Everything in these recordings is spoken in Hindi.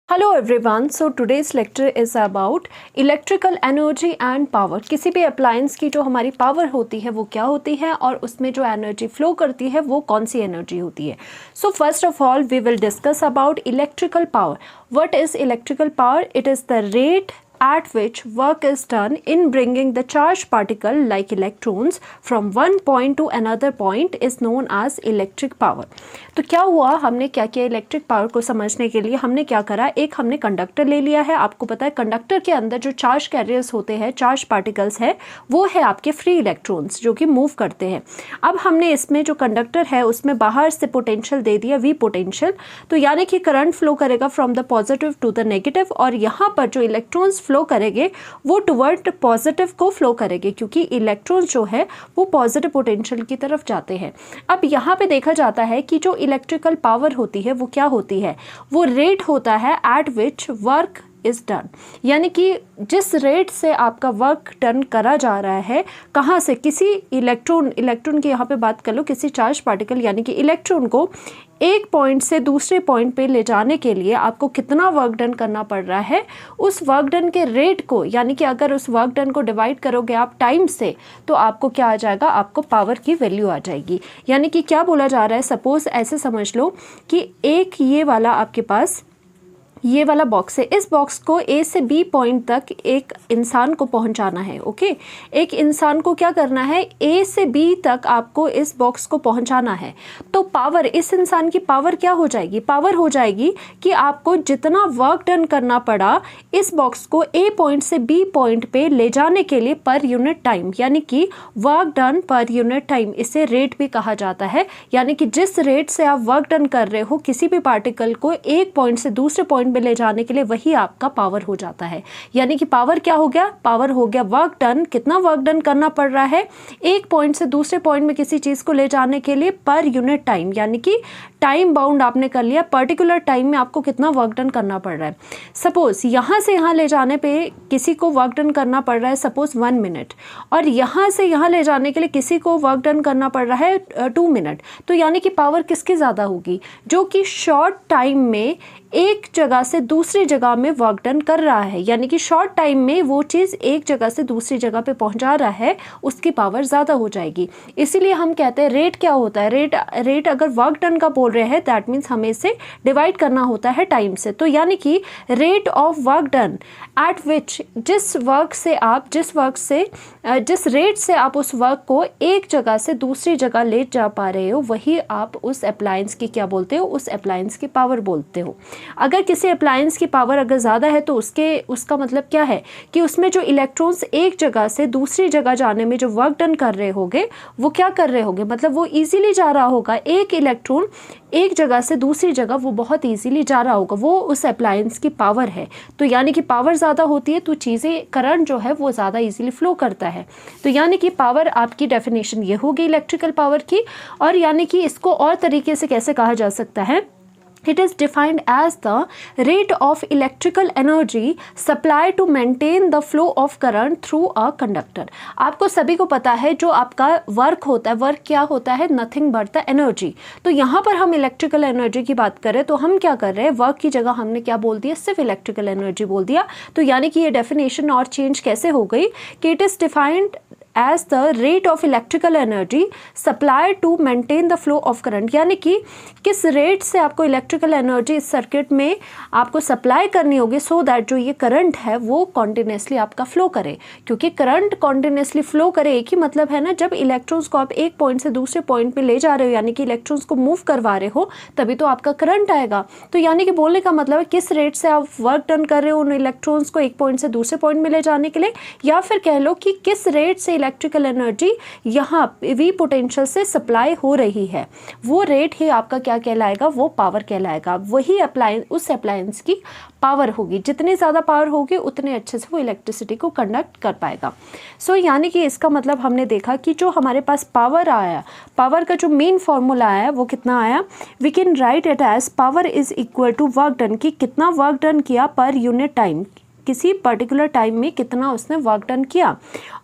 Hello everyone, so today's lecture is about electrical energy and power. किसी भी अप्लायंस की जो हमारी पावर होती है वो क्या होती है और उसमें जो एनर्जी फ्लो करती है वो कौन सी एनर्जी होती है। So first of all we will discuss about electrical power. What is electrical power? It is the rate at which work is done in bringing the charged particle like electrons from one point to another point is known as electric power। तो क्या हुआ, हमने क्या किया इलेक्ट्रिक पावर को समझने के लिए हमने क्या करा, एक हमने कंडक्टर ले लिया है। आपको पता है कंडक्टर के अंदर जो चार्ज कैरियर्स होते हैं, चार्ज पार्टिकल्स है, वो है आपके फ्री इलेक्ट्रॉन्स जो कि मूव करते हैं। अब हमने इसमें जो कंडक्टर है उसमें बाहर से पोटेंशियल दे दिया, वी पोटेंशियल। तो यानी कि करंट फ्लो करेगा from the positive to the negative, और यहाँ पर जो इलेक्ट्रॉन्स फ्लो करेंगे वो टुवर्ड पॉजिटिव को फ्लो करेंगे, क्योंकि इलेक्ट्रॉन्स जो है वो पॉजिटिव पोटेंशियल की तरफ जाते हैं। अब यहाँ पे देखा जाता है कि जो इलेक्ट्रिकल पावर होती है वो क्या होती है, वो रेट होता है eight which work is done. यानी कि जिस रेट से आपका वर्क डन करा जा रहा है, कहाँ से, किसी इलेक्ट्रॉन की यहाँ पे बात कर लो, किसी चार्ज पार्टिकल यानी कि इलेक्ट्रॉन को एक पॉइंट से दूसरे पॉइंट पे ले जाने के लिए आपको कितना वर्क डन करना पड़ रहा है, उस वर्क डन के रेट को, यानी कि अगर उस वर्क डन को डिवाइड करोगे आप टाइम से, तो आपको क्या आ जाएगा, आपको पावर की वैल्यू आ जाएगी। यानी कि क्या बोला जा रहा है, सपोज ऐसे समझ लो कि एक ये वाला आपके पास ये वाला बॉक्स है, इस बॉक्स को ए से बी पॉइंट तक एक इंसान को पहुंचाना है। ओके, एक इंसान को क्या करना है, ए से बी तक आपको इस बॉक्स को पहुंचाना है। तो पावर, इस इंसान की पावर क्या हो जाएगी, पावर हो जाएगी कि आपको जितना वर्क डन करना पड़ा इस बॉक्स को ए पॉइंट से बी पॉइंट पे ले जाने के लिए पर यूनिट टाइम, यानी कि वर्क डन पर यूनिट टाइम, इसे रेट भी कहा जाता है। यानी कि जिस रेट से आप वर्क डन कर रहे हो किसी भी पार्टिकल को एक पॉइंट से दूसरे पॉइंट ले जाने के लिए, वही आपका पावर हो जाता है। यानी कि पावर क्या हो गया, पावर हो गया वर्क डन, कितना वर्क डन करना पड़ रहा है एक पॉइंट से दूसरे पॉइंट में किसी चीज को ले जाने के लिए पर यूनिट टाइम, यानी कि टाइम बाउंड आपने कर लिया, पर्टिकुलर टाइम में आपको कितना वर्क डन करना पड़ रहा है। सपोज यहां से यहां ले जाने पे किसी को वर्क डन करना पड़ रहा है सपोज 1 मिनट, और यहां से यहां ले जाने के लिए किसी को वर्क डन करना पड़ रहा है 2 मिनट। तो यानी कि पावर किसकी ज्यादा होगी, जो कि शॉर्ट टाइम में एक जगह से दूसरी जगह में वर्क डन कर रहा है, यानी कि शॉर्ट टाइम में वो चीज़ एक जगह से दूसरी जगह पे पहुंचा रहा है, उसकी पावर ज़्यादा हो जाएगी। इसीलिए हम कहते हैं रेट क्या होता है, रेट अगर वर्क डन का बोल रहे हैं दैट मीन्स हमें इसे डिवाइड करना होता है टाइम से। तो यानी कि rate of work done at विच, जिस रेट से आप उस वर्क को एक जगह से दूसरी जगह ले जा पा रहे हो, वही आप उस अप्लायंस की क्या बोलते हो, उस अप्लायंस की पावर बोलते हो। अगर किसी अप्लायंस की पावर अगर ज़्यादा है तो उसका मतलब क्या है कि उसमें जो इलेक्ट्रॉन्स एक जगह से दूसरी जगह जाने में जो वर्क डन कर रहे होंगे वो क्या कर रहे होंगे, मतलब वो इजीली जा रहा होगा, एक इलेक्ट्रॉन एक जगह से दूसरी जगह वो बहुत इजीली जा रहा होगा, वो उस अप्लायंस की पावर है। तो यानी कि पावर ज़्यादा होती है तो चीज़ें, करंट जो है वो ज़्यादा इजीली फ्लो करता है। तो यानी कि पावर, आपकी डेफिनेशन ये होगी इलेक्ट्रिकल पावर की। और यानी कि इसको और तरीके से कैसे कहा जा सकता है, It is defined as the rate of electrical energy supplied to maintain the flow of current through a conductor। आपको सभी को पता है जो आपका वर्क होता है, वर्क क्या होता है, नथिंग बट द एनर्जी। तो यहाँ पर हम इलेक्ट्रिकल एनर्जी की बात करें तो हम क्या कर रहे हैं, वर्क की जगह हमने क्या बोल दिया, सिर्फ इलेक्ट्रिकल एनर्जी बोल दिया। तो यानी कि ये डेफिनेशन और चेंज कैसे हो गई कि it is defined as the rate of electrical energy supplied to maintain the flow of current। यानी कि किस रेट से आपको इलेक्ट्रिकल एनर्जी इस सर्किट में आपको सप्लाई करनी होगी सो दैट जो ये करंट है वो कॉन्टिन्यूसली आपका फ्लो करे। क्योंकि करंट कॉन्टिन्यूसली फ्लो करे एक ही मतलब है ना, जब इलेक्ट्रॉन्स को आप एक पॉइंट से दूसरे पॉइंट पे ले जा रहे हो, यानी कि इलेक्ट्रॉन्स को मूव करवा रहे हो, तभी तो आपका करंट आएगा। तो यानी कि बोलने का मतलब है किस रेट से आप वर्क डन कर रहे हो उन इलेक्ट्रॉन्स को एक पॉइंट से दूसरे पॉइंट में ले जाने के लिए, या फिर कह लो कि किस रेट से इलेक्ट्रिकल एनर्जी यहाँ वी पोटेंशियल से सप्लाई हो रही है, वो रेट ही आपका क्या कहलाएगा, वो पावर कहलाएगा। वही उस अप्लायंस की पावर होगी, जितनी ज़्यादा पावर होगी उतने अच्छे से वो इलेक्ट्रिसिटी को कंडक्ट कर पाएगा। सो यानी कि इसका मतलब हमने देखा कि जो हमारे पास पावर आया, पावर का जो मेन फॉर्मूला आया वो कितना आया, we can write it as power is equal to work done, कि कितना वर्क डन किया पर यूनिट टाइम, किसी पर्टिकुलर टाइम में कितना उसने वर्क डन किया।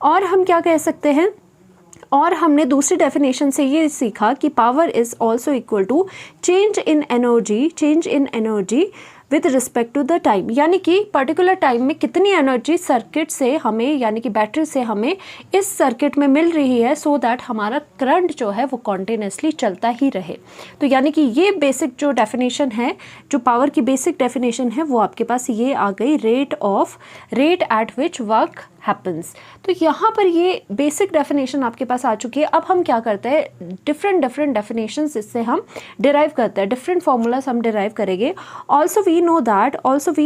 और हम क्या कह सकते हैं, और हमने दूसरी डेफिनेशन से ये सीखा कि power is also equal to change in energy with respect to the time, यानी कि पर्टिकुलर टाइम में कितनी एनर्जी सर्किट से हमें यानी कि बैटरी से हमें इस सर्किट में मिल रही है, सो दैट हमारा करंट जो है वो कॉन्टिन्यूसली चलता ही रहे। तो यानी कि ये बेसिक जो डेफिनेशन है, जो पावर की बेसिक डेफिनेशन है, वो आपके पास ये आ गई, rate at which work happens. तो यहाँ पर ये बेसिक डेफिनेशन आपके पास आ चुकी है। अब हम क्या करते हैं, डिफरेंट डेफिनेशंस इससे हम डिराइव करते हैं, डिफरेंट फार्मूलाज हम डिराइव करेंगे। Also we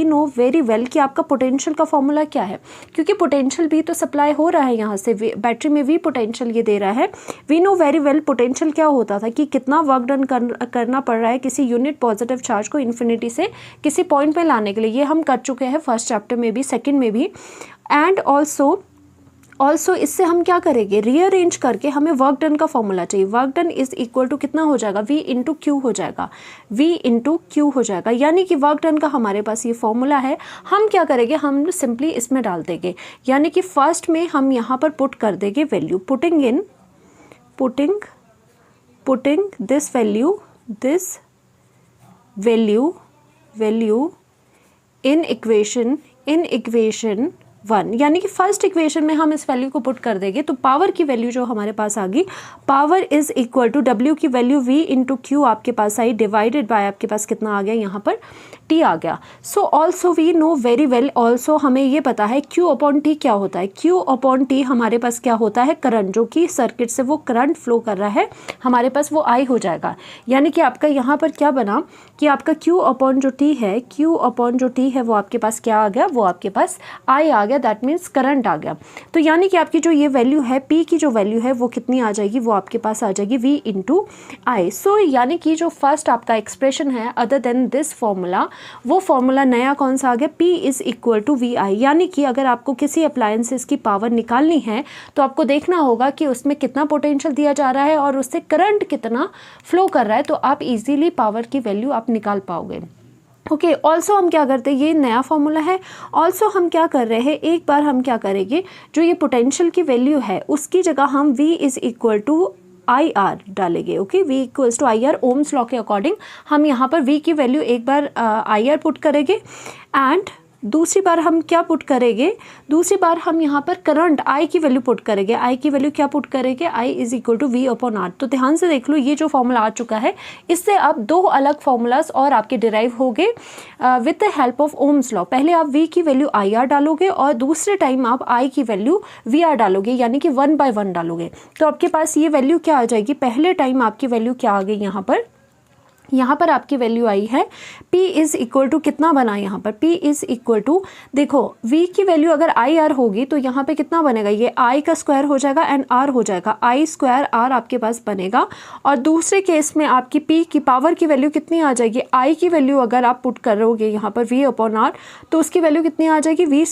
know very well कि आपका पोटेंशियल का फॉर्मूला क्या है, क्योंकि पोटेंशियल भी तो सप्लाई हो रहा है यहाँ से, बैटरी में भी पोटेंशियल ये दे रहा है। We know very well potential क्या होता था कि कितना वर्क डन करना पड़ रहा है किसी यूनिट पॉजिटिव चार्ज को इन्फिनिटी से किसी पॉइंट में लाने के लिए। ये हम कर चुके हैं फर्स्ट चैप्टर में भी, सेकेंड में भी। एंड ऑल्सो इससे हम क्या करेंगे, रीअरेंज करके हमें वर्क डन का फॉर्मूला चाहिए। Work done is equal to कितना हो जाएगा, V इंटू क्यू हो जाएगा, यानी कि वर्क डन का हमारे पास ये फॉर्मूला है। हम क्या करेंगे, हम सिंपली इसमें डाल देंगे, यानी कि फर्स्ट में हम यहाँ पर पुट कर देंगे value, putting this value in equation 1, यानी कि फर्स्ट इक्वेशन में हम इस वैल्यू को पुट कर देंगे। तो पावर की वैल्यू जो हमारे पास आ गई, power is equal to W की वैल्यू V इंटू क्यू आपके पास आई, डिवाइडेड बाय आपके पास कितना आ गया, यहाँ पर T आ गया। So also we know very well, also हमें ये पता है Q अपॉन T क्या होता है। Q अपॉन T हमारे पास क्या होता है, करंट, जो कि सर्किट से वो करंट फ्लो कर रहा है, हमारे पास वो I हो जाएगा। यानी कि आपका यहाँ पर क्या बना कि आपका Q अपॉन जो T है वो आपके पास क्या आ गया, वो आपके पास I आ गया, दैट मीन्स करंट आ गया। तो यानी कि आपकी जो ये वैल्यू है, P की जो वैल्यू है वो कितनी आ जाएगी, वो आपके पास आ जाएगी V इंटू आई। सो यानी कि जो फर्स्ट आपका एक्सप्रेशन है अदर देन दिस फॉर्मूला, वो फॉर्मूला नया कौन सा आ गया, P is equal to V I. यानी कि अगर आपको किसी अप्लायंसेस की पावर निकालनी है तो आपको देखना होगा कि उसमें कितना पोटेंशियल दिया जा रहा है और उससे करंट कितना फ्लो कर रहा है, तो आप इजीली पावर की वैल्यू आप निकाल पाओगे। ओके, ऑल्सो हम क्या करते हैं, ये नया फॉर्मूला है। ऑल्सो हम क्या कर रहे हैं, एक बार हम क्या करेंगे, जो ये पोटेंशियल की वैल्यू है उसकी जगह हम V is equal to IR डालेंगे। Okay, V equals to IR, Ohm's law के अकॉर्डिंग हम यहाँ पर V की वैल्यू एक बार IR पुट करेंगे, एंड दूसरी बार हम क्या पुट करेंगे, दूसरी बार हम यहाँ पर करंट I की वैल्यू पुट करेंगे। I की वैल्यू क्या पुट करेंगे, I is equal to V upon R। तो ध्यान से देख लो, ये जो फॉर्मूला आ चुका है, इससे अब दो अलग फॉर्मूलाज और आपके डिराइव हो गए with the help of Ohm's law. पहले आप V की वैल्यू IR डालोगे और दूसरे टाइम आप I की वैल्यू VR डालोगे, यानी कि 1 बाय 1 डालोगे। तो आपके पास ये वैल्यू क्या आ जाएगी, पहले टाइम आपकी वैल्यू क्या आ गई, यहाँ पर आपकी वैल्यू आई है P इज इक्वल टू कितना बना, यहाँ पर P इज इक्वल टू, देखो V की वैल्यू अगर IR होगी तो यहाँ पे कितना बनेगा, ये I का स्क्वायर हो जाएगा एंड R हो जाएगा, I स्क्वायर R आपके पास बनेगा। और दूसरे केस में आपकी P की पावर की वैल्यू कितनी आ जाएगी, I की वैल्यू अगर आप पुट करोगे यहाँ पर V अपॉन R, तो उसकी वैल्यू कितनी आ जाएगी, V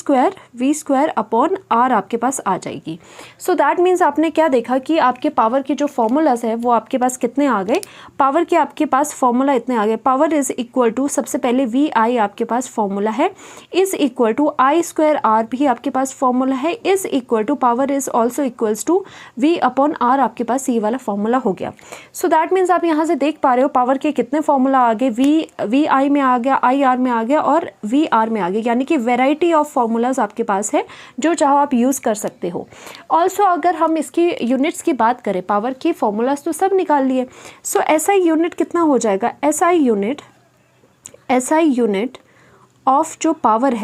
स्क्वायर अपॉन R आपके पास आ जाएगी। सो दैट मीन्स आपने क्या देखा कि आपके पावर की जो फॉर्मूलाज है वो आपके पास कितने आ गए, पावर के आपके पास फॉर्मूला इतने आ गए। पावर इज इक्वल टू, सबसे पहले वी आई आपके पास फॉर्मूला है, is equal to I square R भी आपके पास फॉर्मूला है, is equal to power is also equals to V upon R, आपके पास ये वाला फॉर्मूला हो गया। सो दैट मीन्स आप यहाँ से देख पा रहे हो पावर के कितने फॉर्मूला आ गए, वी आई में आ गया, आई आर में आ गया और वी आर में आ गया, यानी कि वेराइटी ऑफ फॉर्मूलाज आपके पास है जो चाहो आप यूज़ कर सकते हो। ऑल्सो अगर हम इसकी यूनिट्स की बात करें, पावर की फॉर्मूलाज तो सब निकाल लिए। सो एसआई यूनिट कितना हो जाएगा, एसआई यूनिट ऑफ जो पावर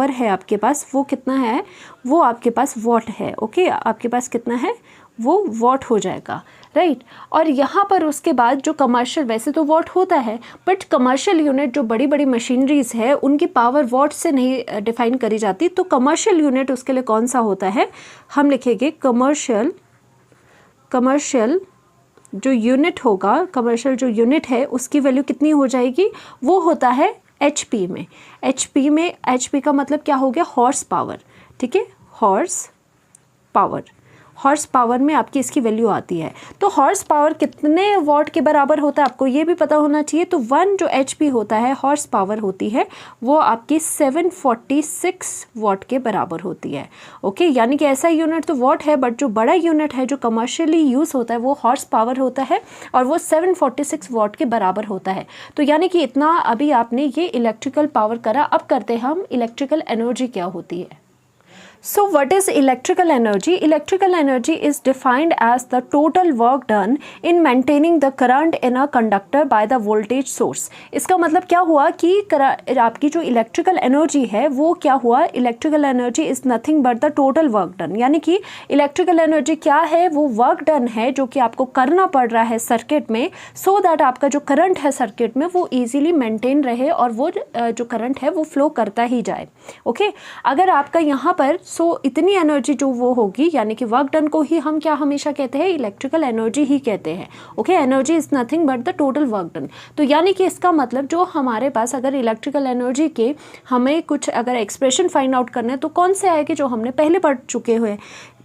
है आपके पास वो कितना है, वो आपके पास वॉट है। ओके, आपके पास कितना है, वो वॉट हो जाएगा, राइट। और यहाँ पर उसके बाद जो कमर्शियल, वैसे तो वॉट होता है बट कमर्शियल यूनिट जो बड़ी बड़ी मशीनरीज है उनकी पावर वॉट से नहीं डिफाइन करी जाती, तो कमर्शियल यूनिट उसके लिए कौन सा होता है, हम लिखेंगे कमर्शियल जो यूनिट होगा, कमर्शियल जो यूनिट है उसकी वैल्यू कितनी हो जाएगी, वो होता है HP में। HP का मतलब क्या हो गया, हॉर्स पावर, ठीक है, हॉर्स हॉर्स पावर में आपकी इसकी वैल्यू आती है। तो हॉर्स पावर कितने वॉट के बराबर होता है आपको ये भी पता होना चाहिए। तो 1 जो HP होता है हॉर्स पावर होती है वो आपकी 746 वॉट के बराबर होती है। ओके, यानी कि ऐसा यूनिट तो वॉट है, बट जो बड़ा यूनिट है जो कमर्शियली यूज़ होता है वो हॉर्स पावर होता है और वो 746 वॉट के बराबर होता है। तो यानी कि इतना अभी आपने ये इलेक्ट्रिकल पावर करा। अब करते हैं हम इलेक्ट्रिकल एनर्जी क्या होती है। So what is electrical energy? Electrical energy is defined as the total work done in maintaining the current in a conductor by the voltage source. इसका मतलब क्या हुआ कि आपकी जो इलेक्ट्रिकल एनर्जी है वो क्या हुआ, electrical energy is nothing but the total work done. यानी कि इलेक्ट्रिकल एनर्जी क्या है, वो वर्क डन है जो कि आपको करना पड़ रहा है सर्किट में, सो दैट आपका जो करंट है सर्किट में वो ईजिली मेंटेन रहे और वो जो करंट है वो फ्लो करता ही जाए। ओके, अगर आपका यहाँ पर इतनी एनर्जी जो वो होगी, यानी कि वर्क डन को ही हम क्या हमेशा कहते हैं, इलेक्ट्रिकल एनर्जी ही कहते हैं। Okay, energy is nothing but the total work done. तो यानी कि इसका मतलब जो हमारे पास अगर इलेक्ट्रिकल एनर्जी के हमें कुछ अगर एक्सप्रेशन फाइंड आउट करना है तो कौन से आएगी जो हमने पहले पढ़ चुके हुए।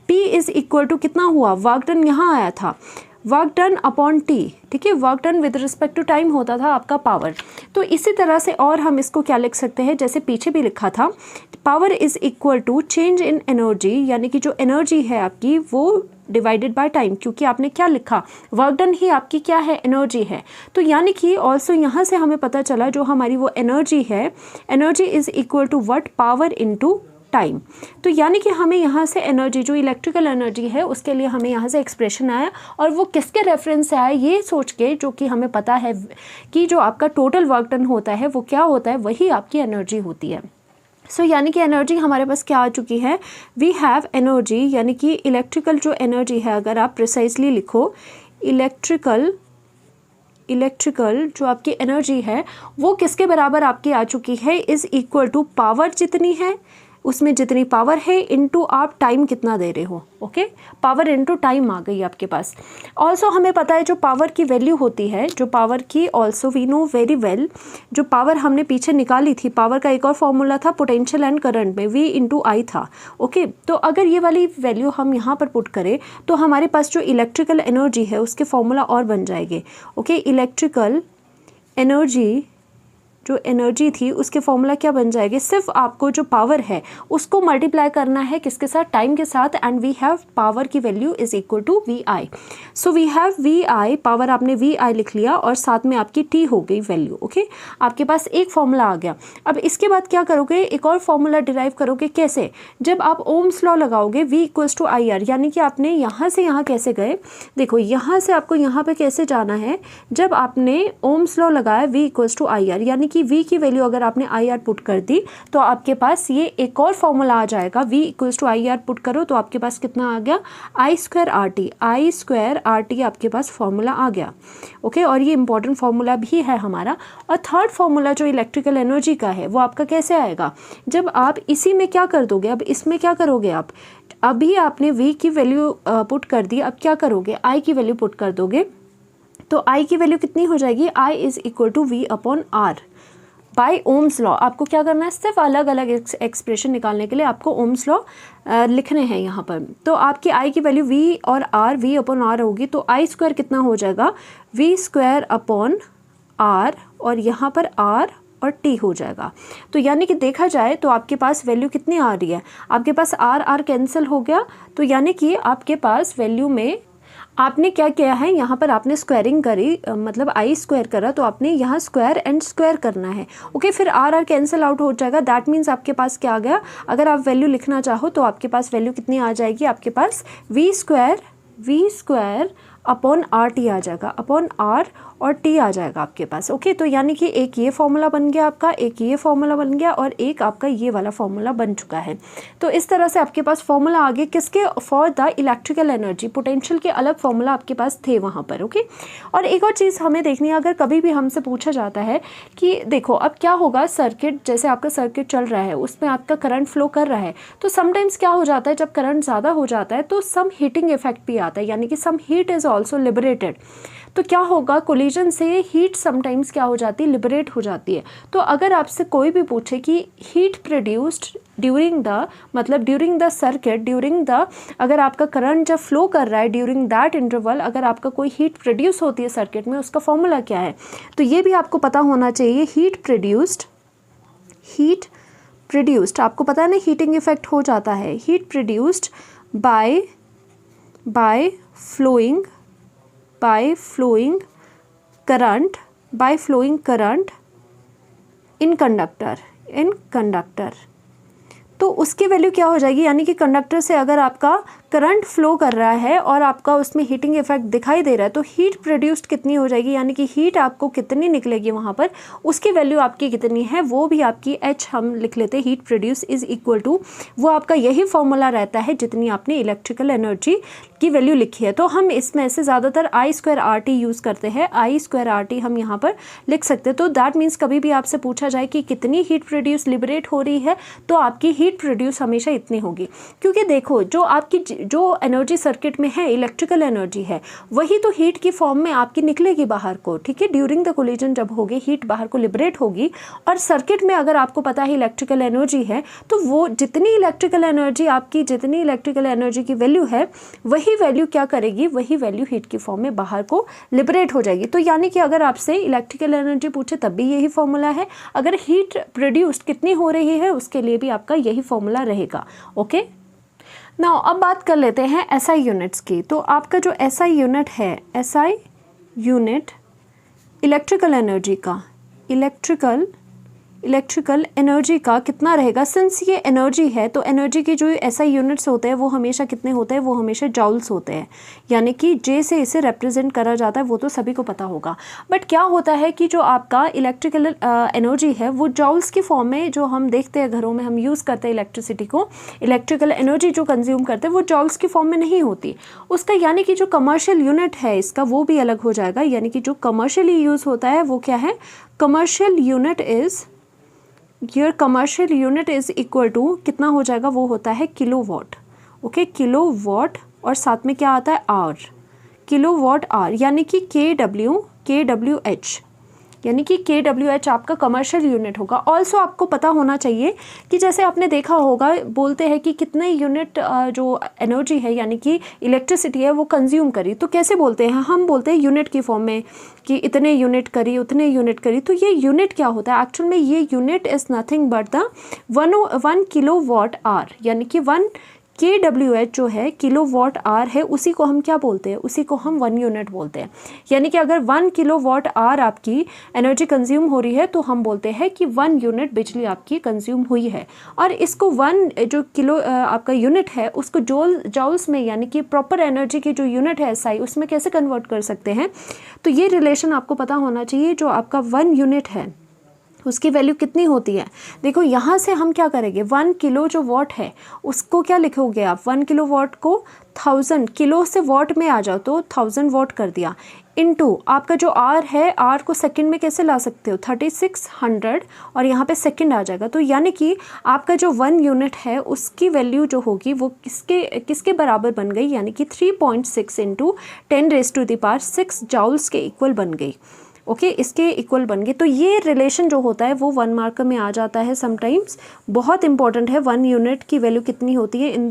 P इज इक्वल टू कितना हुआ, वर्क डन यहाँ आया था, वर्क डन अपॉन टी। ठीक है, work done with respect to time होता था आपका पावर। तो इसी तरह से और हम इसको क्या लिख सकते हैं, जैसे पीछे भी लिखा था, power is equal to change in energy, यानी कि जो एनर्जी है आपकी वो डिवाइडेड बाय टाइम, क्योंकि आपने क्या लिखा, वर्क डन ही आपकी क्या है, एनर्जी है। तो यानी कि ऑल्सो यहाँ से हमें पता चला जो हमारी वो एनर्जी है, energy is equal to what, power into time. तो यानी कि हमें यहाँ से एनर्जी जो इलेक्ट्रिकल एनर्जी है उसके लिए हमें यहाँ से एक्सप्रेशन आया, और वो किसके रेफरेंस से आया, ये सोच के जो कि हमें पता है कि जो आपका टोटल वर्क डन होता है वो क्या होता है, वही आपकी एनर्जी होती है। सो यानी कि एनर्जी हमारे पास क्या आ चुकी है, वी हैव एनर्जी, यानी कि इलेक्ट्रिकल जो एनर्जी है, अगर आप प्रिसाइजली लिखो इलेक्ट्रिकल जो आपकी एनर्जी है वो किसके बराबर आपकी आ चुकी है, इज़ इक्वल टू पावर जितनी है उसमें जितनी पावर है इनटू आप टाइम कितना दे रहे हो। ओके, पावर इनटू टाइम आ गई आपके पास। ऑल्सो हमें पता है जो पावर की वैल्यू होती है, जो पावर की also we know very well, जो पावर हमने पीछे निकाली थी, पावर का एक और फॉर्मूला था पोटेंशियल एंड करंट में, V इंटू आई था। ओके, तो अगर ये वाली वैल्यू हम यहाँ पर पुट करें तो हमारे पास जो इलेक्ट्रिकल एनर्जी है उसके फॉर्मूला और बन जाएंगे। ओके, इलेक्ट्रिकल एनर्जी जो एनर्जी थी उसके फॉर्मूला क्या बन जाएंगे, सिर्फ आपको जो पावर है उसको मल्टीप्लाई करना है किसके साथ, टाइम के साथ, एंड वी हैव पावर की value is equal to V I. So we have V I, power आपने वी आई लिख लिया और साथ में आपकी टी हो गई वैल्यू। ओके, आपके पास एक फॉर्मूला आ गया। अब इसके बाद क्या करोगे, एक और फॉर्मूला डिराइव करोगे, कैसे, जब आप ओम्स लॉ लगाओगे V equals to I R, यानी कि आपने यहाँ से यहाँ कैसे गए, देखो यहाँ से आपको यहाँ पे कैसे जाना है, जब आपने ओम्स लॉ लगाया V equals to I R, यानी कि V की वैल्यू अगर आपने आई आर पुट कर दी तो आपके पास ये एक और फॉर्मूला आ जाएगा, V equals to I R put करो तो आपके पास कितना आ गया, आई स्क्वायर आर टी आपके पास फॉर्मूला आ गया। ओके, और ये इंपॉर्टेंट फॉर्मूला भी है हमारा। और थर्ड फॉर्मूला जो इलेक्ट्रिकल एनर्जी का है वो आपका कैसे आएगा, जब आप इसी में क्या कर दोगे, अब इसमें क्या करोगे आप, अभी आपने V की वैल्यू पुट कर दी, अब क्या करोगे, I की वैल्यू पुट कर दोगे, तो I की वैल्यू कितनी हो जाएगी, I is equal to V upon R by Ohm's law. आपको क्या करना है, सिर्फ अलग अलग एक्सप्रेशन निकालने के लिए आपको ओम्स लॉ लिखने हैं यहाँ पर। तो आपकी आई की वैल्यू V और R, V अपॉन R होगी, तो आई स्क्वायर कितना हो जाएगा, V स्क्वायर अपॉन R, और यहाँ पर R और T हो जाएगा। तो यानी कि देखा जाए तो आपके पास वैल्यू कितनी आ रही है, आपके पास R कैंसिल हो गया, तो यानी कि आपके पास वैल्यू में आपने क्या किया है, यहाँ पर आपने स्क्वायरिंग करी, मतलब आई स्क्वायर करा, तो आपने यहाँ स्क्वायर एंड स्क्वायर करना है। ओके, फिर आर कैंसिल आउट हो जाएगा, दैट मीन्स आपके पास क्या आ गया, अगर आप वैल्यू लिखना चाहो तो आपके पास वैल्यू कितनी आ जाएगी, आपके पास V square upon R T आ जाएगा, अपॉन आर और टी आ जाएगा आपके पास। ओके, तो यानी कि एक ये फॉर्मूला बन गया आपका, एक ये फॉर्मूला बन गया, और एक आपका ये वाला फॉर्मूला बन चुका है। तो इस तरह से आपके पास फॉर्मूला आ गए किसके, for the electrical energy, potential के अलग फॉर्मूला आपके पास थे वहाँ पर। ओके, और एक और चीज़ हमें देखनी है, अगर कभी भी हमसे पूछा जाता है कि देखो अब क्या होगा, सर्किट जैसे आपका सर्किट चल रहा है उसमें आपका करंट फ्लो कर रहा है, तो समटाइम्स क्या हो जाता है, जब करंट ज़्यादा हो जाता है तो सम हीटिंग इफेक्ट भी आता है, यानी कि some heat is also liberated. तो क्या होगा, कोलिजन से हीट समटाइम्स क्या हो जाती है, लिबरेट हो जाती है। तो अगर आपसे कोई भी पूछे कि हीट प्रोड्यूस्ड ड्यूरिंग द, मतलब during the circuit, during the, अगर आपका करंट जब फ्लो कर रहा है ड्यूरिंग दैट इंटरवल, अगर आपका कोई हीट प्रोड्यूस होती है सर्किट में, उसका फॉर्मूला क्या है? तो ये भी आपको पता होना चाहिए। हीट प्रोड्यूस्ड आपको पता है ना, हीटिंग इफेक्ट हो जाता है। Heat produced by flowing current in conductor, तो उसकी वैल्यू क्या हो जाएगी? यानी कि कंडक्टर से अगर आपका करंट फ्लो कर रहा है और आपका उसमें हीटिंग इफेक्ट दिखाई दे रहा है, तो हीट प्रोड्यूस्ड कितनी हो जाएगी, यानी कि हीट आपको कितनी निकलेगी वहाँ पर, उसकी वैल्यू आपकी कितनी है, वो भी आपकी H हम लिख लेते हैं। Heat produce is equal to, वो आपका यही फॉर्मूला रहता है जितनी आपने इलेक्ट्रिकल एनर्जी की वैल्यू लिखी है। तो हम इसमें से ज़्यादातर I²RT यूज़ करते हैं। I²RT हम यहाँ पर लिख सकते हैं। तो दैट मीन्स कभी भी आपसे पूछा जाए कि कितनी हीट प्रोड्यूस लिबरेट हो रही है, तो आपकी हीट प्रोड्यूस हमेशा इतनी होगी। क्योंकि देखो, जो आपकी जो एनर्जी सर्किट में है, इलेक्ट्रिकल एनर्जी है, वही तो हीट की फॉर्म में आपकी निकलेगी बाहर को, ठीक है। ड्यूरिंग द कोलिजन जब होगी, हीट बाहर को लिबरेट होगी, और सर्किट में अगर आपको पता है इलेक्ट्रिकल एनर्जी है, तो वो जितनी इलेक्ट्रिकल एनर्जी की वैल्यू है, वही वैल्यू क्या करेगी, वही वैल्यू हीट की फॉर्म में बाहर को लिबरेट हो जाएगी। तो यानी कि अगर आपसे इलेक्ट्रिकल एनर्जी पूछे तब भी यही फॉर्मूला है, अगर हीट प्रोड्यूस्ड कितनी हो रही है उसके लिए भी आपका यही फॉर्मूला रहेगा। ओके, नाउ अब बात कर लेते हैं SI यूनिट्स की। तो आपका जो SI यूनिट है, SI यूनिट इलेक्ट्रिकल एनर्जी का कितना रहेगा? सिंस ये एनर्जी है, तो एनर्जी की जो SI यूनिट्स होते हैं वो हमेशा कितने होते हैं? वो हमेशा जॉल्स होते हैं, यानी कि J से इसे रिप्रेजेंट करा जाता है, वो तो सभी को पता होगा। बट क्या होता है कि जो आपका इलेक्ट्रिकल एनर्जी है वो जॉल्स की फॉर्म में, जो हम देखते हैं घरों में हम यूज़ करते हैं इलेक्ट्रिसिटी को, इलेक्ट्रिकल एनर्जी जो कंज्यूम करते हैं वो जॉल्स की फॉर्म में नहीं होती उसका, यानी कि जो कमर्शियल यूनिट है इसका वो भी अलग हो जाएगा। यानी कि जो कमर्शियली यूज़ होता है वो क्या है? Commercial unit is equal to कितना हो जाएगा? वो होता है किलोवाट। ओके, किलोवाट, और साथ में क्या आता है? आवर, किलोवाट आवर, यानी कि KWH, यानी कि KWH आपका कमर्शियल यूनिट होगा। ऑल्सो आपको पता होना चाहिए कि जैसे आपने देखा होगा, बोलते हैं कि कितने यूनिट जो एनर्जी है यानी कि इलेक्ट्रिसिटी है वो कंज्यूम करी, तो कैसे बोलते हैं? हम बोलते हैं यूनिट की फॉर्म में कि इतने यूनिट करी, उतने यूनिट करी। तो ये यूनिट क्या होता है? एक्चुअल में ये unit is nothing but the 1 kilowatt hour, यानी कि 1 KWH जो है किलोवाट आवर है, उसी को हम क्या बोलते हैं? उसी को हम 1 यूनिट बोलते हैं। यानी कि अगर 1 किलोवाट आवर आपकी एनर्जी कंज्यूम हो रही है तो हम बोलते हैं कि 1 यूनिट बिजली आपकी कंज्यूम हुई है। और इसको 1 जो किलो आपका यूनिट है उसको जॉल्स में, यानी कि प्रॉपर एनर्जी की जो यूनिट है SI, उसमें कैसे कन्वर्ट कर सकते हैं? तो ये रिलेशन आपको पता होना चाहिए। जो आपका 1 यूनिट है उसकी वैल्यू कितनी होती है? देखो यहाँ से हम क्या करेंगे, 1 किलो जो वॉट है उसको क्या लिखोगे आप? 1 किलो वॉट को 1000, किलो से वॉट में आ जाओ तो 1000 वॉट कर दिया, इनटू आपका जो आर है, आर को सेकंड में कैसे ला सकते हो? 3600, और यहाँ पे सेकंड आ जाएगा। तो यानी कि आपका जो 1 यूनिट है उसकी वैल्यू जो होगी वो किसके बराबर बन गई? यानी कि 3.6 इंटू 10⁻⁶ जॉल्स के इक्वल बन गई। ओके, इसके इक्वल बन गए। तो ये रिलेशन जो होता है वो 1 मार्क में आ जाता है समटाइम्स, बहुत इंपॉर्टेंट है। 1 यूनिट की वैल्यू कितनी होती है in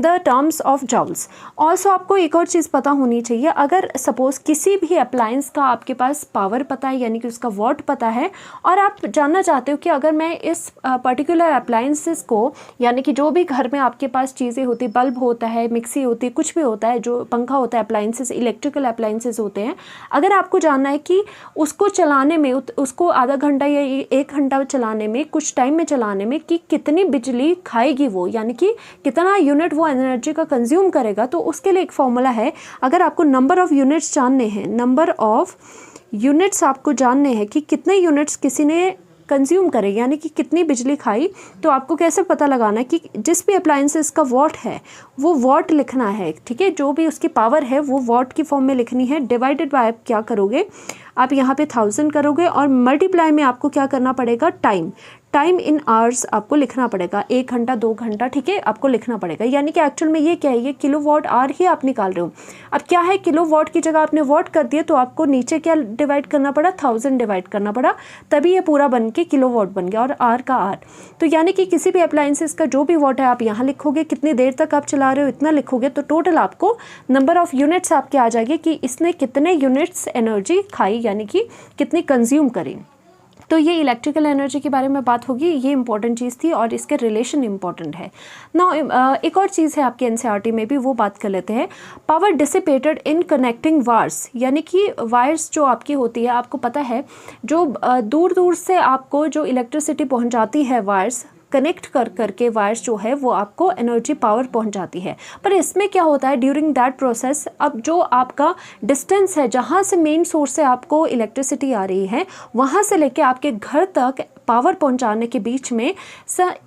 the terms of joules. Also आपको एक और चीज़ पता होनी चाहिए, अगर सपोज किसी भी अप्लायंस का आपके पास पावर पता है, यानी कि उसका वॉट पता है, और आप जानना चाहते हो कि अगर मैं इस पर्टिकुलर अप्लायंसेस को, यानी कि जो भी घर में आपके पास चीज़ें होती, बल्ब होता है, मिक्सी होती है, कुछ भी होता है, जो पंखा होता है, अप्लायंसेस, इलेक्ट्रिकल अप्लायंसेस होते हैं, अगर आपको जानना है कि उसको चलाने में, उसको आधा घंटा या 1 घंटा चलाने में, कुछ टाइम में चलाने में कि कितनी बिजली खाएगी वो, यानी कि कितना यूनिट वो एनर्जी का कंज्यूम करेगा, तो उसके लिए एक फॉर्मूला है। अगर आपको नंबर ऑफ यूनिट्स जानने हैं, नंबर ऑफ यूनिट्स आपको जानने हैं कि कितने यूनिट्स किसी ने कंज्यूम करे, यानी कि कितनी बिजली खाई, तो आपको कैसे पता लगाना है कि जिस भी अप्लायंसेस का वॉट है वो वॉट लिखना है, ठीक है। जो भी उसकी पावर है वो वॉट की फॉर्म में लिखनी है, डिवाइडेड बाय आप क्या करोगे, आप यहाँ पे 1000 करोगे, और मल्टीप्लाई में आपको क्या करना पड़ेगा? टाइम इन आवर्स आपको लिखना पड़ेगा, 1 घंटा 2 घंटा, ठीक है, आपको लिखना पड़ेगा। यानी कि एक्चुअल में ये क्या है, ये किलोवाट आवर ही आप निकाल रहे हो। अब क्या है, किलोवाट की जगह आपने वाट कर दिया तो आपको नीचे क्या डिवाइड करना पड़ा, 1000 डिवाइड करना पड़ा, तभी ये पूरा बन के किलोवाट बन गया, और आर का आर। तो यानी कि किसी भी अप्लायंसेस का जो भी वाट है आप यहाँ लिखोगे, कितनी देर तक आप चला रहे हो इतना लिखोगे, तो टोटल आपको नंबर ऑफ यूनिट्स आपके आ जाएगी कि इसने कितने यूनिट्स एनर्जी खाई, यानी कि कितनी कंज्यूम करी। तो ये इलेक्ट्रिकल एनर्जी के बारे में बात होगी, ये इंपॉर्टेंट चीज़ थी और इसके रिलेशन इंपॉर्टेंट है ना। एक और चीज़ है आपके एनसीईआरटी में भी, वो बात कर लेते हैं। Power dissipated in connecting wires, यानी कि वायर्स जो आपकी होती है, आपको पता है जो दूर दूर से आपको जो इलेक्ट्रिसिटी पहुंचाती है, वायर्स कनेक्ट कर करके वायर्स जो है वो आपको एनर्जी पावर पहुंचाती है। पर इसमें क्या होता है, ड्यूरिंग दैट प्रोसेस, अब जो आपका डिस्टेंस है जहाँ से मेन सोर्स से आपको इलेक्ट्रिसिटी आ रही है, वहाँ से लेके आपके घर तक पावर पहुंचाने के बीच में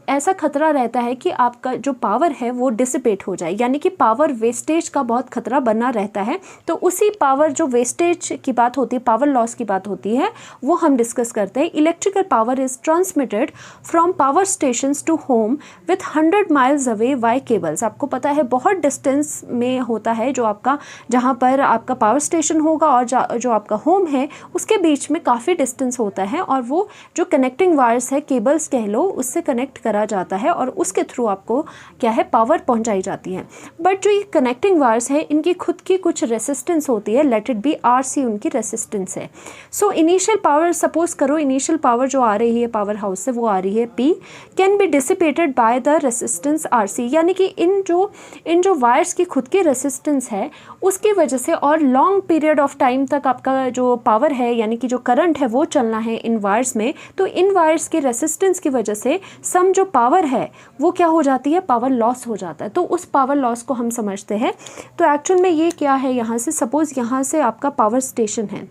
ऐसा खतरा रहता है कि आपका जो पावर है वो डिसिपेट हो जाए, यानी कि पावर वेस्टेज का बहुत खतरा बना रहता है। तो उसी पावर जो वेस्टेज की बात होती है, पावर लॉस की बात होती है, वो हम डिस्कस करते हैं। Electrical power is transmitted from power stations to home with 100 miles away by cables. आपको पता है बहुत डिस्टेंस में होता है जो आपका, जहाँ पर आपका पावर स्टेशन होगा और जो आपका होम है उसके बीच में काफ़ी डिस्टेंस होता है, और वो जो कनेक्टिंग वायर्स है, केबल्स कह लो, उससे कनेक्ट करा जाता है और उसके थ्रू आपको क्या है, पावर पहुंचाई जाती है। बट जो ये कनेक्टिंग वायर्स है, इनकी खुद की कुछ रेसिस्टेंस होती है, लेट इट बी आरसी उनकी रेसिस्टेंस है। सो इनिशियल पावर, सपोज करो इनिशियल पावर जो आ रही है पावर हाउस से, वो आ रही है P, can be dissipated by the resistance RC। यानी कि इन जो वायर्स की खुद की रेसिस्टेंस है उसकी वजह से और लॉन्ग पीरियड ऑफ टाइम तक आपका जो पावर है, यानी कि जो करंट है वो चलना है इन वायर्स में, तो इन वायर्स के रेसिस्टेंस की वजह से सम जो पावर है वो क्या हो जाती है, पावर लॉस हो जाता है। तो उस पावर लॉस को हम समझते हैं। तो एक्चुअल में ये क्या है, यहाँ से सपोज यहाँ से आपका पावर स्टेशन है,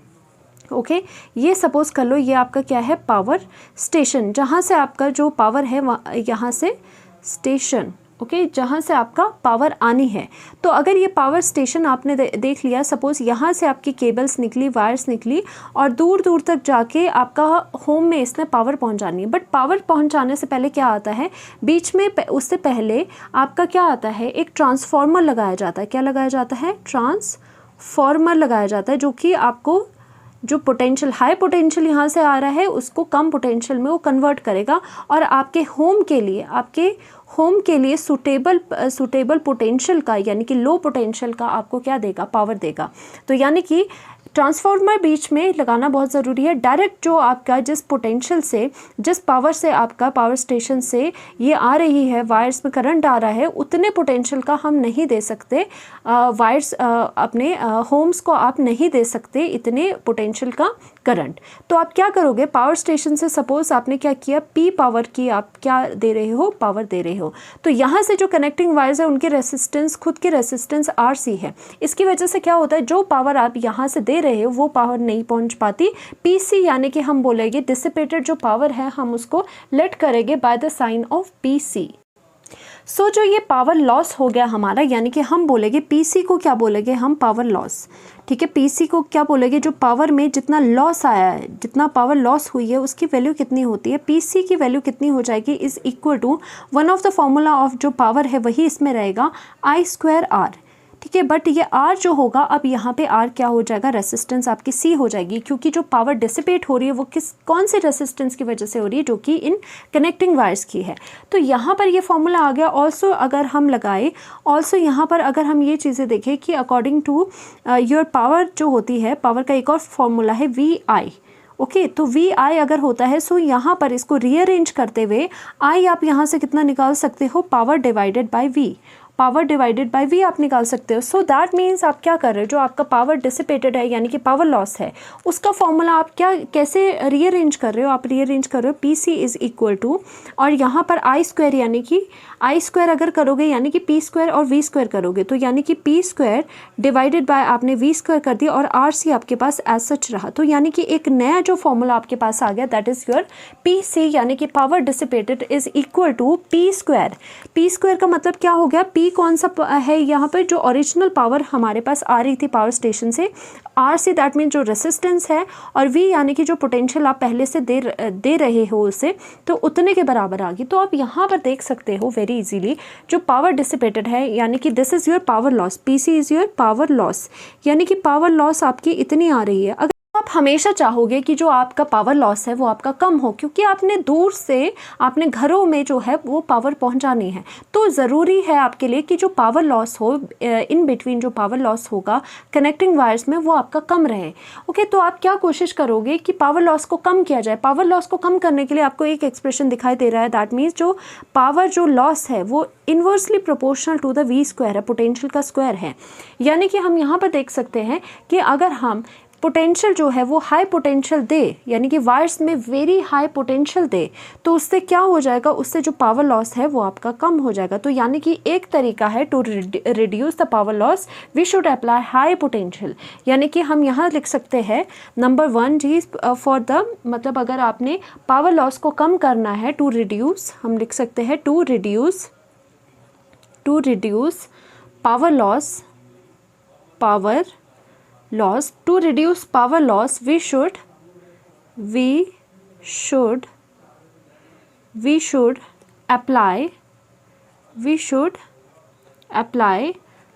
ओके, ये सपोज कर लो ये आपका क्या है, पावर स्टेशन, जहाँ से आपका जो पावर है यहाँ से स्टेशन, ओके, जहाँ से आपका पावर आनी है। तो अगर ये पावर स्टेशन आपने देख लिया, सपोज यहाँ से आपकी केबल्स निकली, वायर्स निकली और दूर दूर तक जाके आपका होम में इसने पावर पहुँचानी है। बट पावर पहुँचाने से पहले क्या आता है, बीच में उससे पहले आपका क्या आता है, एक ट्रांसफार्मर लगाया जाता है। क्या लगाया जाता है, ट्रांसफार्मर लगाया जाता है, जो कि आपको जो पोटेंशियल, हाई पोटेंशियल यहाँ से आ रहा है उसको कम पोटेंशियल में वो कन्वर्ट करेगा और आपके होम के लिए सुटेबल पोटेंशियल का, यानी कि लो पोटेंशियल का आपको क्या देगा, पावर देगा। तो यानी कि ट्रांसफार्मर बीच में लगाना बहुत ज़रूरी है। डायरेक्ट जो आपका जिस पोटेंशियल से, जिस पावर से आपका पावर स्टेशन से ये आ रही है, वायर्स में करंट आ रहा है, उतने पोटेंशियल का हम नहीं दे सकते, वायर्स अपने होम्स को आप नहीं दे सकते इतने पोटेंशियल का करंट। तो आप क्या करोगे, पावर स्टेशन से सपोज आपने क्या किया, P पावर की आप क्या दे रहे हो, पावर दे रहे हो। तो यहाँ से जो कनेक्टिंग वायर्स है उनकी रेसिस्टेंस, खुद की रेसिस्टेंस RC है। इसकी वजह से क्या होता है, जो पावर आप यहाँ से दे रहे हो वो पावर नहीं पहुँच पाती। PC यानी कि हम बोलेंगे डिसिपेटेड जो पावर है हम उसको लेट करेंगे by the sign of PC। So जो ये पावर लॉस हो गया हमारा, यानी कि हम बोलेंगे PC को क्या बोलेंगे हम, पावर लॉस, ठीक है। PC को क्या बोलेंगे, जो पावर में जितना लॉस आया है, जितना पावर लॉस हुई है उसकी वैल्यू कितनी होती है, PC की वैल्यू कितनी हो जाएगी, is equal to one of the formula of जो पावर है वही इसमें रहेगा, I²R, ठीक है। बट ये R जो होगा, अब यहाँ पे R क्या हो जाएगा, रेसिस्टेंस आपकी C हो जाएगी, क्योंकि जो पावर डिसिपेट हो रही है वो कौन से रेसिस्टेंस की वजह से हो रही है, जो कि इन कनेक्टिंग वायर्स की है। तो यहाँ पर ये फॉर्मूला आ गया। ऑल्सो अगर हम लगाए, ऑल्सो यहाँ पर अगर हम ये चीज़ें देखें कि अकॉर्डिंग टू योर पावर जो होती है, पावर का एक और फॉर्मूला है VI, ओके। तो VI अगर होता है, सो यहाँ पर इसको रीअरेंज करते हुए I आप यहाँ से कितना निकाल सकते हो, power divided by V, power divided by V आप निकाल सकते हो। सो दैट मीन्स आप क्या कर रहे हो, जो आपका पावर डिसिपेटेड है यानी कि पावर लॉस है, उसका फॉर्मूला आप क्या कैसे रीअरेंज कर रहे हो, आप रीअरेंज कर रहे हो PC इज इक्वल टू, और यहाँ पर I² यानी कि I² अगर करोगे यानी कि P² और V² करोगे, तो यानी कि P² डिवाइडेड बाय आपने V² कर दिया और RC आपके पास एज सच रहा। तो यानी कि एक नया जो फॉर्मूला आपके पास आ गया, दैट इज़ योर PC, यानी कि power dissipated is equal to P²। P² का मतलब क्या हो गया, P P कौन सा है यहाँ पर, जो ओरिजिनल पावर हमारे पास आ रही थी पावर स्टेशन से, R से दैट मीन जो रेसिस्टेंस है, और V यानी कि जो पोटेंशियल आप पहले से दे रहे हो उसे, तो उतने के बराबर आ गई। तो आप यहाँ पर देख सकते हो वेरी इजीली जो पावर डिसिपेटेड है, यानी कि this is your power loss, PC is your power loss, यानी कि पावर लॉस आपकी इतनी आ रही है। अगर आप हमेशा चाहोगे कि जो आपका पावर लॉस है वो आपका कम हो, क्योंकि आपने दूर से आपने घरों में जो है वो पावर पहुंचानी है, तो ज़रूरी है आपके लिए कि जो पावर लॉस हो इन बिटवीन, जो पावर लॉस होगा कनेक्टिंग वायर्स में, वो आपका कम रहे। ओके, तो आप क्या कोशिश करोगे कि पावर लॉस को कम किया जाए। पावर लॉस को कम करने के लिए आपको एक एक्सप्रेशन दिखाई दे रहा है, दैट मीन्स जो पावर जो लॉस है वो inversely proportional to the V square है, पोटेंशियल का स्क्वायर है। यानी कि हम यहाँ पर देख सकते हैं कि अगर हम पोटेंशियल जो है वो हाई पोटेंशियल दे, यानी कि वायर्स में वेरी हाई पोटेंशियल दे, तो उससे क्या हो जाएगा, उससे जो पावर लॉस है वो आपका कम हो जाएगा। तो यानी कि एक तरीका है to reduce the power loss, we should apply high potential. यानी कि हम यहाँ लिख सकते हैं नंबर 1 जी फॉर द, मतलब अगर आपने पावर लॉस को कम करना है, टू रिड्यूस, हम लिख सकते हैं to reduce power loss, to reduce power loss we should apply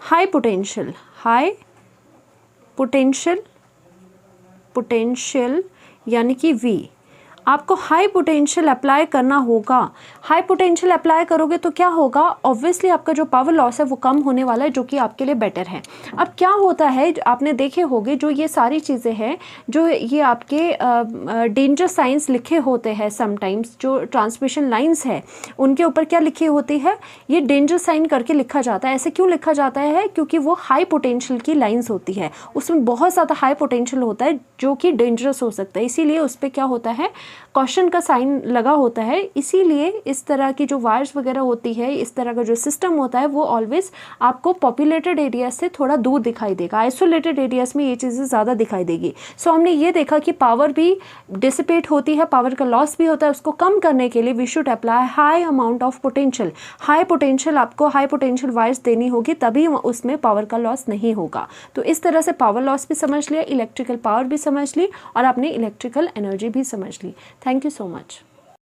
high potential यानी कि V, आपको हाई पोटेंशियल अप्लाई करना होगा। हाई पोटेंशियल अप्लाई करोगे तो क्या होगा, ऑब्वियसली आपका जो पावर लॉस है वो कम होने वाला है, जो कि आपके लिए बेटर है। अब क्या होता है, आपने देखे होंगे जो ये सारी चीज़ें हैं, जो ये आपके डेंजर साइंस लिखे होते हैं समटाइम्स, जो ट्रांसमिशन लाइंस है उनके ऊपर क्या लिखी होती है, ये डेंजर साइन करके लिखा जाता है। ऐसे क्यों लिखा जाता है, क्योंकि वो हाई पोटेंशियल की लाइंस होती है, उसमें बहुत ज़्यादा हाई पोटेंशियल होता है जो कि डेंजरस हो सकता है, इसीलिए उस पर क्या होता है, क्वेश्चन का साइन लगा होता है। इसीलिए इस तरह की जो वायर्स वगैरह होती है, इस तरह का जो सिस्टम होता है, वो ऑलवेज आपको पॉपुलेटेड एरिया से थोड़ा दूर दिखाई देगा। आइसोलेटेड एरियाज में ये चीज़ें ज़्यादा दिखाई देगी। सो हमने ये देखा कि पावर भी डिसिपेट होती है, पावर का लॉस भी होता है। उसको कम करने के लिए we should apply high amount of potential. High potential, आपको हाई पोटेंशियल वायर्स देनी होगी, तभी उसमें पावर का लॉस नहीं होगा। तो इस तरह से पावर लॉस भी समझ लिया, इलेक्ट्रिकल पावर भी समझ ली, और आपने इलेक्ट्रिकल एनर्जी भी समझ ली। Thank you so much.